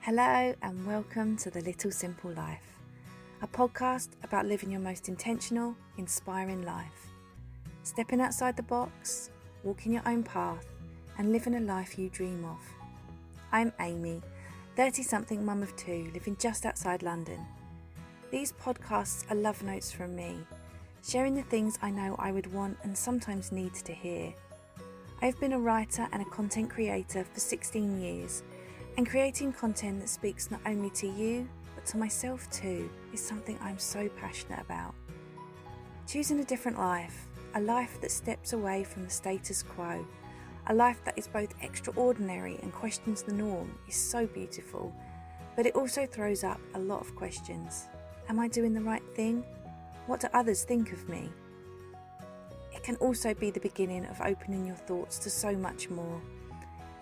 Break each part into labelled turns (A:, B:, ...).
A: Hello and welcome to The Little Simple Life, a podcast about living your most intentional, inspiring life. Stepping outside the box, walking your own path, and living a life you dream of. I'm Amy, 30-something mum of two, living just outside London. These podcasts are love notes from me, sharing the things I know I would want and sometimes need to hear. I've been a writer and a content creator for 16 years, and creating content that speaks not only to you, but to myself too, is something I'm so passionate about. Choosing a different life, a life that steps away from the status quo, a life that is both extraordinary and questions the norm, is so beautiful, but it also throws up a lot of questions. Am I doing the right thing? What do others think of me? It can also be the beginning of opening your thoughts to so much more.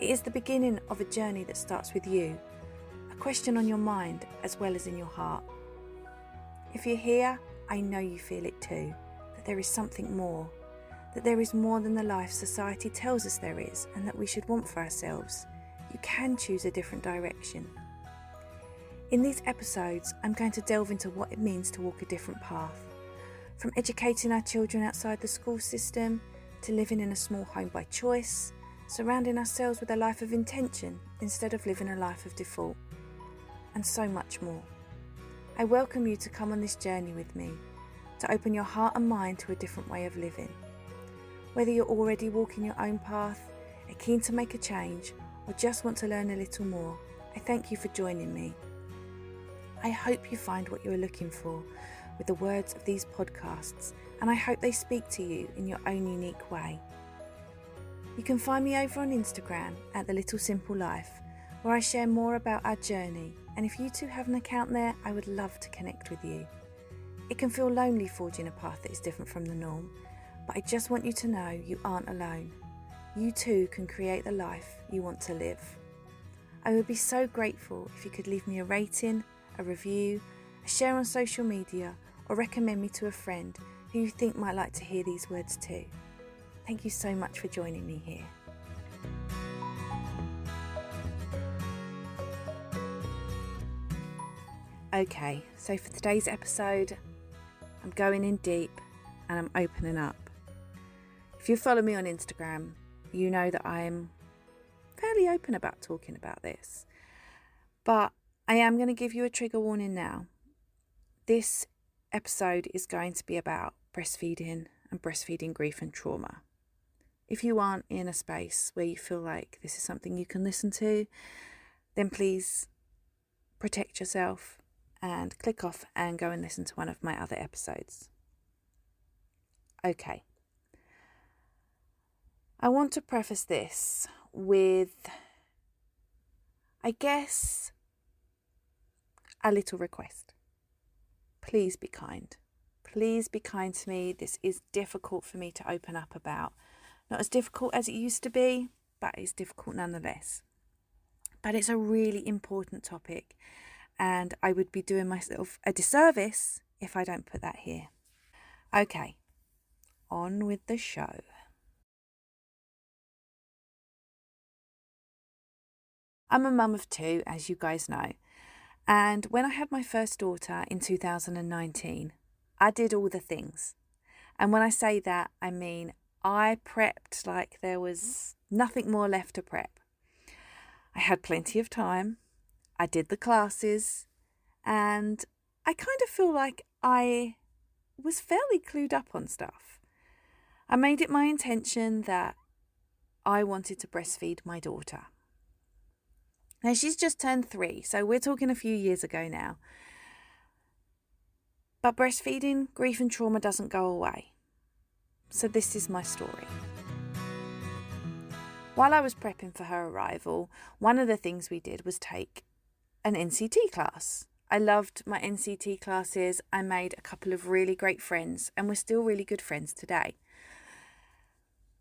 A: It is the beginning of a journey that starts with you, a question on your mind as well as in your heart. If you're here, I know you feel it too, that there is something more, that there is more than the life society tells us there is and that we should want for ourselves. You can choose a different direction. In these episodes, I'm going to delve into what it means to walk a different path, from educating our children outside the school system to living in a small home by choice, surrounding ourselves with a life of intention instead of living a life of default, and so much more. I welcome you to come on this journey with me, to open your heart and mind to a different way of living. Whether you're already walking your own path, are keen to make a change, or just want to learn a little more, I thank you for joining me. I hope you find what you are looking for with the words of these podcasts, and I hope they speak to you in your own unique way. You can find me over on Instagram at The Little Simple Life, where I share more about our journey, and if you too have an account there, I would love to connect with you. It can feel lonely forging a path that is different from the norm, but I just want you to know you aren't alone. You too can create the life you want to live. I would be so grateful if you could leave me a rating, a review, a share on social media, or recommend me to a friend who you think might like to hear these words too. Thank you so much for joining me here. Okay, so for today's episode, I'm going in deep and I'm opening up. If you follow me on Instagram, you know that I'm fairly open about talking about this. But I am going to give you a trigger warning now. This episode is going to be about breastfeeding and breastfeeding grief and trauma. If you aren't in a space where you feel like this is something you can listen to, then please protect yourself and click off and go and listen to one of my other episodes. Okay. I want to preface this with, I guess, a little request. Please be kind. Please be kind to me. This is difficult for me to open up about. Not as difficult as it used to be, but it's difficult nonetheless. But it's a really important topic, and I would be doing myself a disservice if I don't put that here. Okay, on with the show. I'm a mum of two, as you guys know, and when I had my first daughter in 2019, I did all the things. And when I say that, I mean I prepped like there was nothing more left to prep. I had plenty of time, I did the classes, and I kind of feel like I was fairly clued up on stuff. I made it my intention that I wanted to breastfeed my daughter. Now she's just turned 3, so we're talking a few years ago now. But breastfeeding, grief and trauma doesn't go away. So this is my story. While I was prepping for her arrival, one of the things we did was take an NCT class. I loved my NCT classes. I made a couple of really great friends and we're still really good friends today.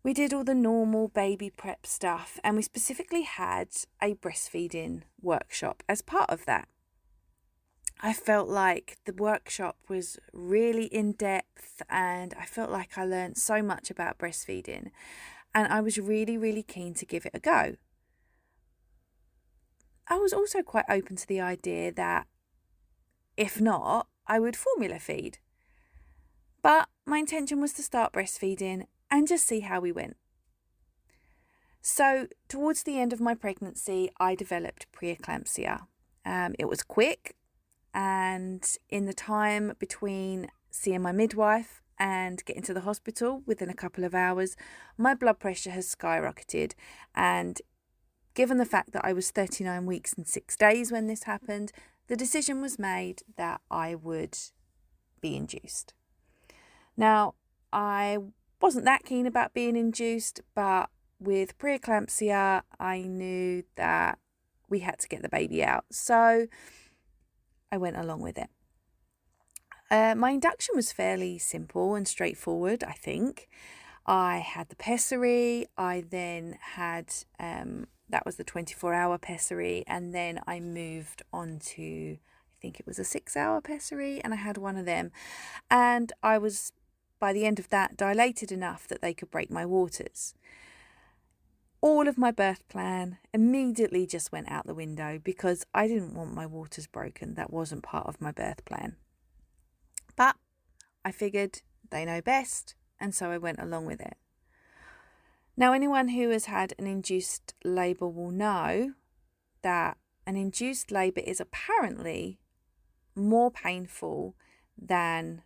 A: We did all the normal baby prep stuff and we specifically had a breastfeeding workshop as part of that. I felt like the workshop was really in depth and I felt like I learned so much about breastfeeding and I was really, really keen to give it a go. I was also quite open to the idea that if not, I would formula feed. But my intention was to start breastfeeding and just see how we went. So towards the end of my pregnancy, I developed preeclampsia. It was quick, and in the time between seeing my midwife and getting to the hospital within a couple of hours, my blood pressure has skyrocketed. And given the fact that I was 39 weeks and 6 days when this happened, the decision was made that I would be induced. Now, I wasn't that keen about being induced, but with preeclampsia, I knew that we had to get the baby out. So I went along with it. My induction was fairly simple and straightforward, I think. I had the pessary. I then had, that was the 24-hour pessary. And then I moved on to, I think it was a 6-hour pessary, and I had one of them. And I was, by the end of that, dilated enough that they could break my waters. All of my birth plan immediately just went out the window because I didn't want my waters broken. That wasn't part of my birth plan. But I figured they know best, and so I went along with it. Now, anyone who has had an induced labour will know that an induced labour is apparently more painful than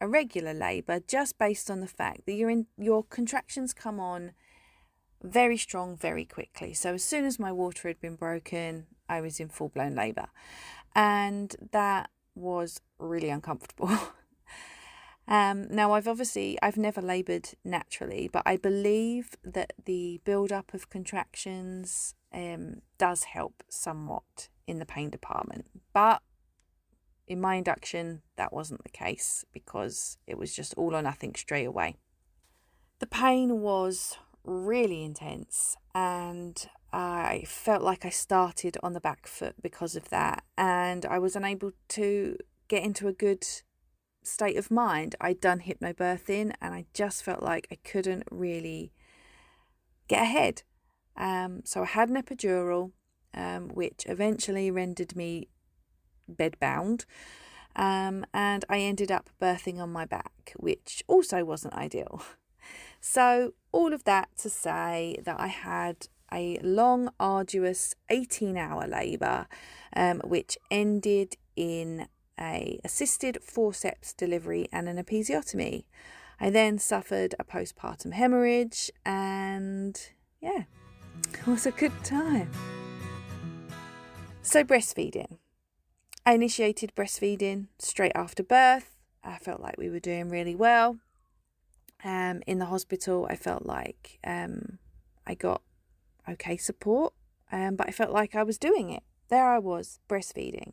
A: a regular labour, just based on the fact that your contractions come on very strong, very quickly. So as soon as my water had been broken, I was in full-blown labour. And that was really uncomfortable. Now, I've never laboured naturally, but I believe that the build-up of contractions does help somewhat in the pain department. But in my induction, that wasn't the case because it was just all or nothing straight away. The pain was really intense, and I felt like I started on the back foot because of that, and I was unable to get into a good state of mind. I'd done hypnobirthing, and I just felt like I couldn't really get ahead. So I had an epidural, which eventually rendered me bedbound, and I ended up birthing on my back, which also wasn't ideal. So all of that to say that I had a long, arduous 18-hour labour, which ended in a assisted forceps delivery and an episiotomy. I then suffered a postpartum hemorrhage, and yeah, it was a good time. So breastfeeding. I initiated breastfeeding straight after birth. I felt like we were doing really well. In the hospital, I felt like I got okay support, but I felt like I was doing it. There I was, breastfeeding.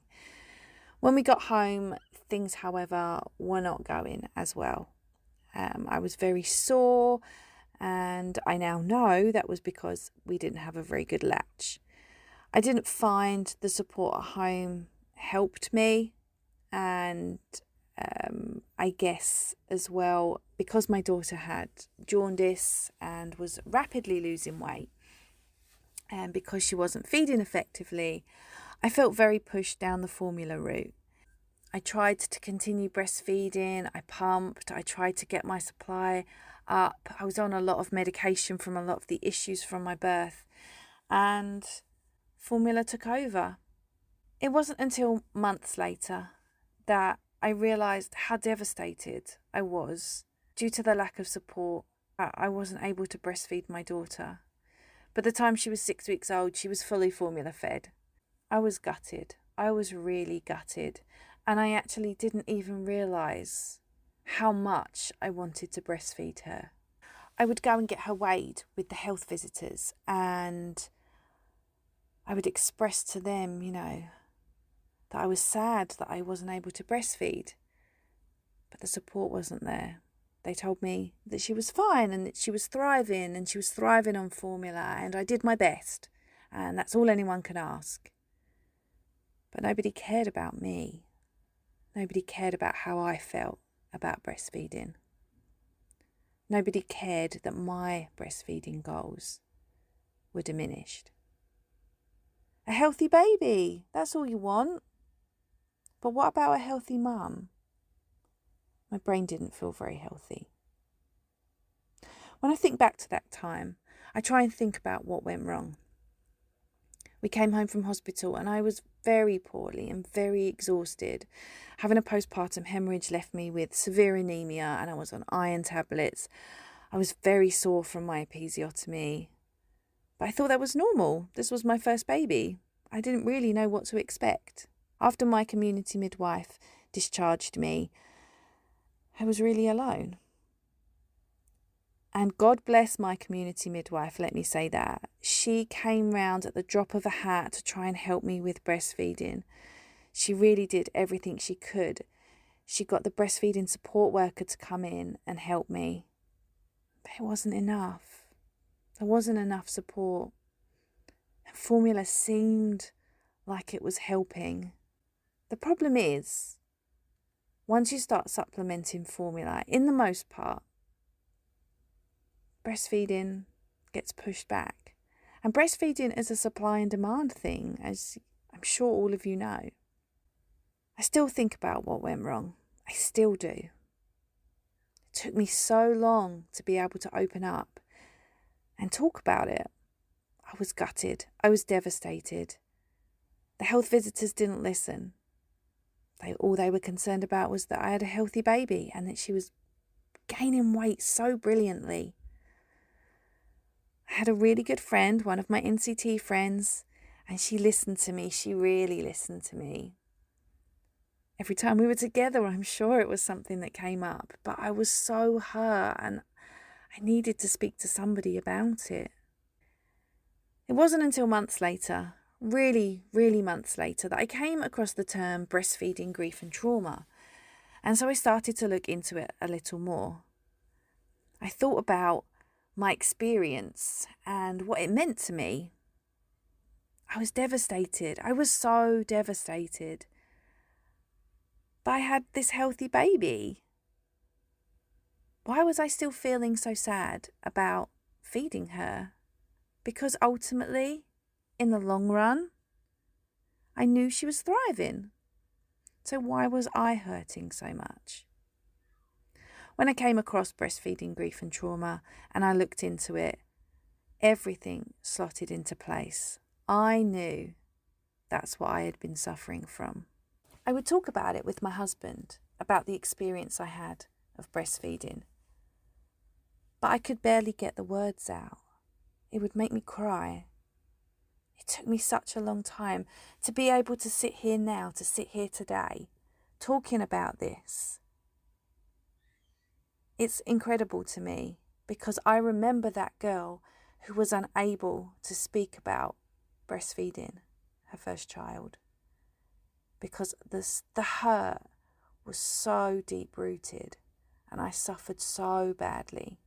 A: When we got home, things, however, were not going as well. I was very sore, and I now know that was because we didn't have a very good latch. I didn't find the support at home helped me, and I guess as well, because my daughter had jaundice and was rapidly losing weight, and because she wasn't feeding effectively, I felt very pushed down the formula route. I tried to continue breastfeeding, I pumped, I tried to get my supply up. I was on a lot of medication from a lot of the issues from my birth, and formula took over. It wasn't until months later that I realised how devastated I was due to the lack of support. I wasn't able to breastfeed my daughter. By the time she was 6 weeks old, she was fully formula fed. I was gutted. I was really gutted. And I actually didn't even realise how much I wanted to breastfeed her. I would go and get her weighed with the health visitors, and I would express to them, that I was sad that I wasn't able to breastfeed, but the support wasn't there. They told me that she was fine and that she was thriving, and she was thriving on formula, and I did my best, and that's all anyone can ask. But nobody cared about me. Nobody cared about how I felt about breastfeeding. Nobody cared that my breastfeeding goals were diminished. A healthy baby, that's all you want. But what about a healthy mum? My brain didn't feel very healthy. When I think back to that time, I try and think about what went wrong. We came home from hospital and I was very poorly and very exhausted. Having a postpartum hemorrhage left me with severe anemia and I was on iron tablets. I was very sore from my episiotomy. But I thought that was normal. This was my first baby. I didn't really know what to expect. After my community midwife discharged me, I was really alone. And God bless my community midwife, let me say that. She came round at the drop of a hat to try and help me with breastfeeding. She really did everything she could. She got the breastfeeding support worker to come in and help me. But it wasn't enough. There wasn't enough support. And formula seemed like it was helping. The problem is, once you start supplementing formula, in the most part, breastfeeding gets pushed back. And breastfeeding is a supply and demand thing, as I'm sure all of you know. I still think about what went wrong. I still do. It took me so long to be able to open up and talk about it. I was gutted. I was devastated. The health visitors didn't listen. All they were concerned about was that I had a healthy baby and that she was gaining weight so brilliantly. I had a really good friend, one of my NCT friends, and she listened to me. She really listened to me. Every time we were together, I'm sure it was something that came up, but I was so hurt and I needed to speak to somebody about it. It wasn't until months later, really months later, that I came across the term breastfeeding grief and trauma. And so I started to look into it a little more. I thought about my experience and what it meant to me. I was devastated. I was so devastated. But I had this healthy baby. Why was I still feeling so sad about feeding her? Because ultimately, in the long run, I knew she was thriving. So why was I hurting so much? When I came across breastfeeding grief and trauma and I looked into it, everything slotted into place. I knew that's what I had been suffering from. I would talk about it with my husband, about the experience I had of breastfeeding. But I could barely get the words out. It would make me cry. It took me such a long time to be able to sit here now, to sit here today, talking about this. It's incredible to me because I remember that girl who was unable to speak about breastfeeding her first child because the hurt was so deep-rooted and I suffered so badly.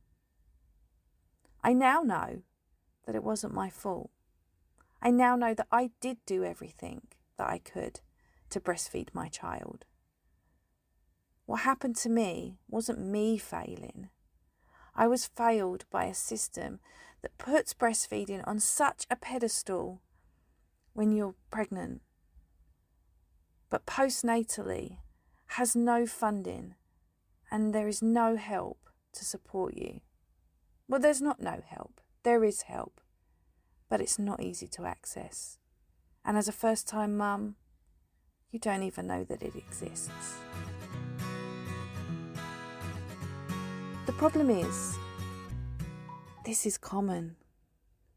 A: I now know that it wasn't my fault. I now know that I did do everything that I could to breastfeed my child. What happened to me wasn't me failing. I was failed by a system that puts breastfeeding on such a pedestal when you're pregnant, but postnatally has no funding and there is no help to support you. Well, there's not no help. There is help, but it's not easy to access. And as a first-time mum, you don't even know that it exists. The problem is, this is common.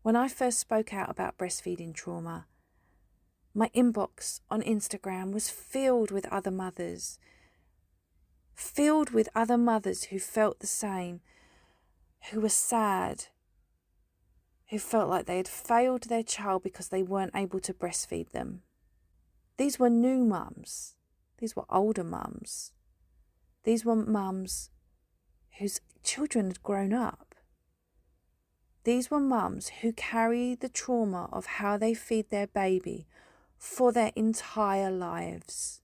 A: When I first spoke out about breastfeeding trauma, my inbox on Instagram was filled with other mothers who felt the same, who were sad, who felt like they had failed their child because they weren't able to breastfeed them. These were new mums. These were older mums. These were mums whose children had grown up. These were mums who carry the trauma of how they feed their baby for their entire lives.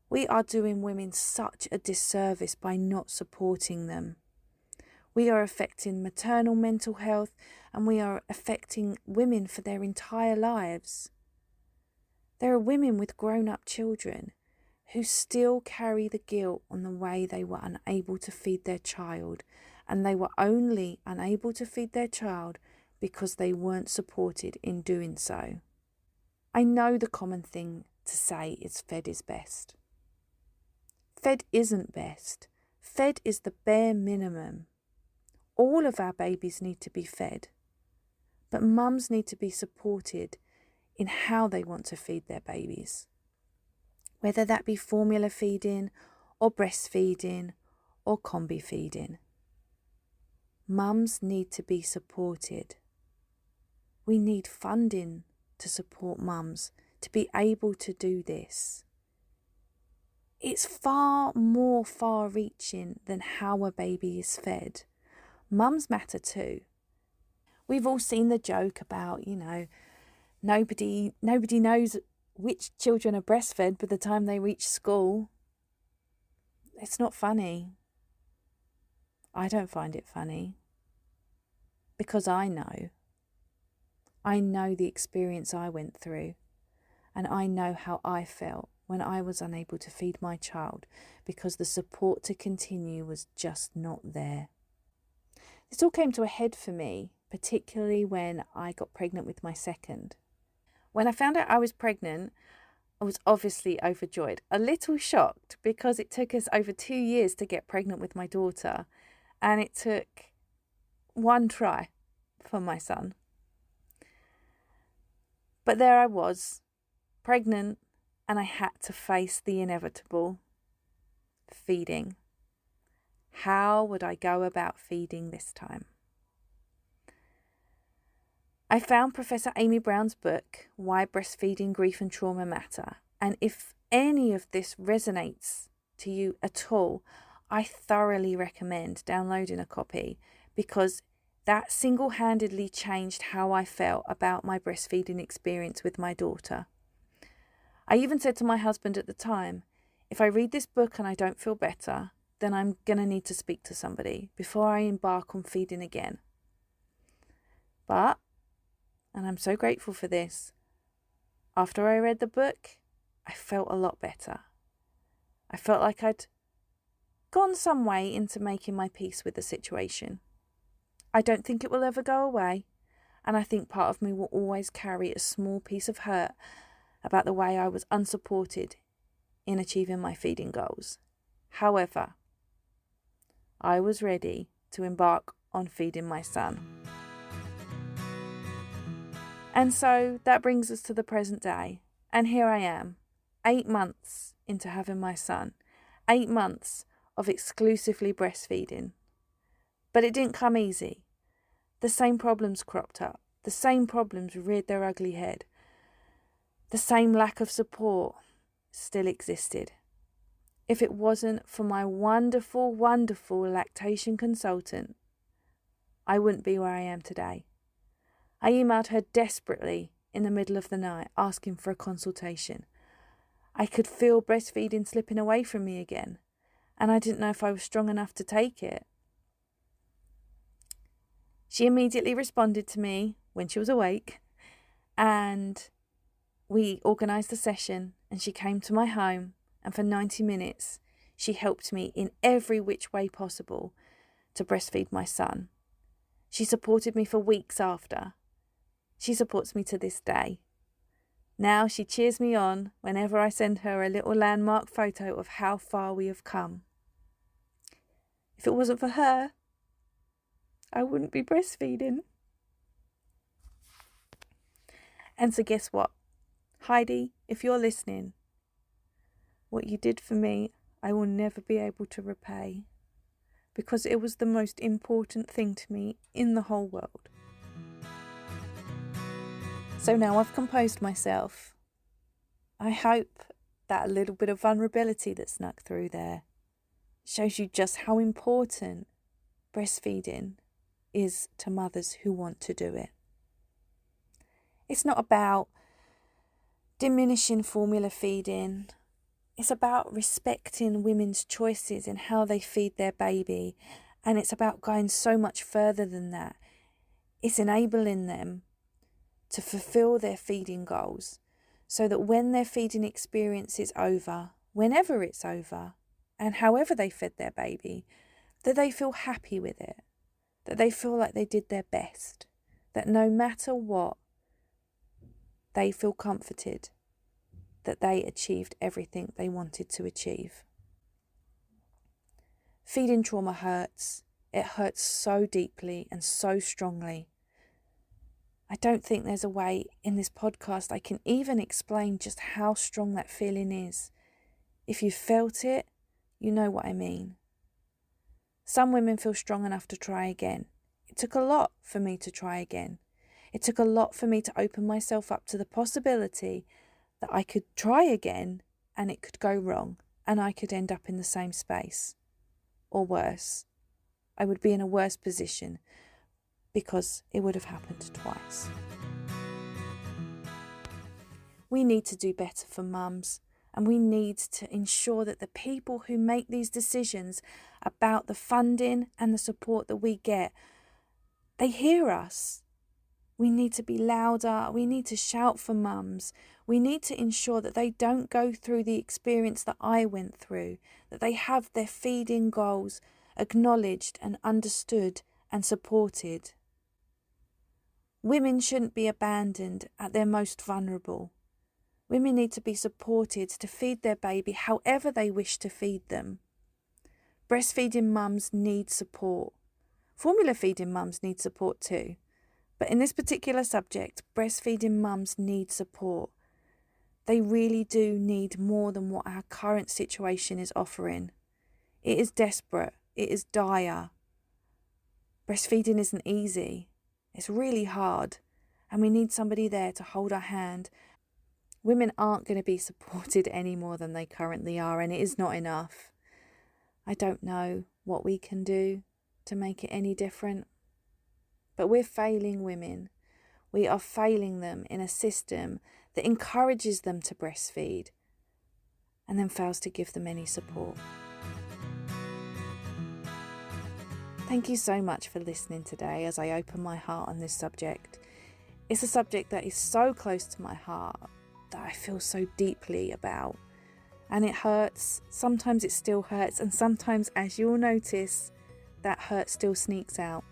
A: We are doing women such a disservice by not supporting them. We are affecting maternal mental health and we are affecting women for their entire lives. There are women with grown-up children who still carry the guilt on the way they were unable to feed their child, and they were only unable to feed their child because they weren't supported in doing so. I know the common thing to say is fed is best. Fed isn't best. Fed is the bare minimum. All of our babies need to be fed, but mums need to be supported in how they want to feed their babies, whether that be formula feeding or breastfeeding or combi feeding. Mums need to be supported. We need funding to support mums to be able to do this. It's far more far-reaching than how a baby is fed. Mums matter too. We've all seen the joke about, nobody knows which children are breastfed by the time they reach school. It's not funny. I don't find it funny. Because I know. I know the experience I went through, and I know how I felt when I was unable to feed my child because the support to continue was just not there. This all came to a head for me, particularly when I got pregnant with my second. When I found out I was pregnant, I was obviously overjoyed, a little shocked because it took us over 2 years to get pregnant with my daughter, and it took one try for my son. But there I was, pregnant, and I had to face the inevitable: feeding. How would I go about feeding this time? I found Professor Amy Brown's book, Why Breastfeeding Grief and Trauma Matter, and if any of this resonates to you at all, I thoroughly recommend downloading a copy, because that single-handedly changed how I felt about my breastfeeding experience with my daughter. I even said to my husband at the time, if I read this book and I don't feel better, then I'm going to need to speak to somebody before I embark on feeding again. But, and I'm so grateful for this, after I read the book, I felt a lot better. I felt like I'd gone some way into making my peace with the situation. I don't think it will ever go away, and I think part of me will always carry a small piece of hurt about the way I was unsupported in achieving my feeding goals. However, I was ready to embark on feeding my son. And so that brings us to the present day, and here I am, 8 months into having my son, 8 months of exclusively breastfeeding. But it didn't come easy. The same problems cropped up. The same problems reared their ugly head. The same lack of support still existed. If it wasn't for my wonderful, wonderful lactation consultant, I wouldn't be where I am today. I emailed her desperately in the middle of the night asking for a consultation. I could feel breastfeeding slipping away from me again, and I didn't know if I was strong enough to take it. She immediately responded to me when she was awake, and we organised a session, and she came to my home, and for 90 minutes she helped me in every which way possible to breastfeed my son. She supported me for weeks after. She supports me to this day. Now she cheers me on whenever I send her a little landmark photo of how far we have come. If it wasn't for her, I wouldn't be breastfeeding. And so guess what? Heidi, if you're listening, what you did for me, I will never be able to repay, because it was the most important thing to me in the whole world. So now I've composed myself. I hope that a little bit of vulnerability that snuck through there shows you just how important breastfeeding is to mothers who want to do it. It's not about diminishing formula feeding. It's about respecting women's choices in how they feed their baby. And it's about going so much further than that. It's enabling them to fulfill their feeding goals so that when their feeding experience is over, whenever it's over, and however they fed their baby, that they feel happy with it, that they feel like they did their best, that no matter what, they feel comforted that they achieved everything they wanted to achieve. Feeding trauma hurts. It hurts so deeply and so strongly. I don't think there's a way in this podcast I can even explain just how strong that feeling is. If you felt it, you know what I mean. Some women feel strong enough to try again. It took a lot for me to try again. It took a lot for me to open myself up to the possibility that I could try again and it could go wrong and I could end up in the same space. Or worse. I would be in a worse position because it would have happened twice. We need to do better for mums, and we need to ensure that the people who make these decisions about the funding and the support that we get, they hear us. We need to be louder. We need to shout for mums. We need to ensure that they don't go through the experience that I went through, that they have their feeding goals acknowledged and understood and supported. Women shouldn't be abandoned at their most vulnerable. Women need to be supported to feed their baby however they wish to feed them. Breastfeeding mums need support. Formula feeding mums need support too. But in this particular subject, breastfeeding mums need support. They really do need more than what our current situation is offering. It is desperate. It is dire. Breastfeeding isn't easy. It's really hard. And we need somebody there to hold our hand. Women aren't going to be supported any more than they currently are, and it is not enough. I don't know what we can do to make it any different. But we're failing women. We are failing them in a system that encourages them to breastfeed and then fails to give them any support. Thank you so much for listening today as I open my heart on this subject. It's a subject that is so close to my heart that I feel so deeply about. And it hurts. Sometimes it still hurts. And sometimes, as you'll notice, that hurt still sneaks out.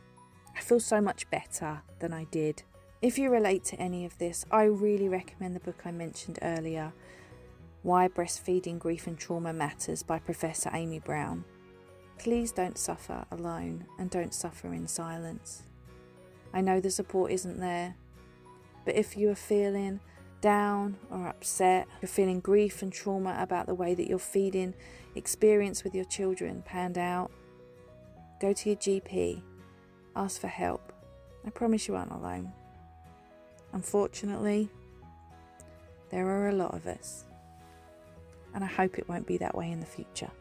A: I feel so much better than I did. If you relate to any of this, I really recommend the book I mentioned earlier, Why Breastfeeding Grief and Trauma Matters by Professor Amy Brown. Please don't suffer alone and don't suffer in silence. I know the support isn't there, but if you are feeling down or upset, you're feeling grief and trauma about the way that your feeding experience with your children panned out, go to your GP, ask for help. I promise you aren't alone. Unfortunately, there are a lot of us, and I hope it won't be that way in the future.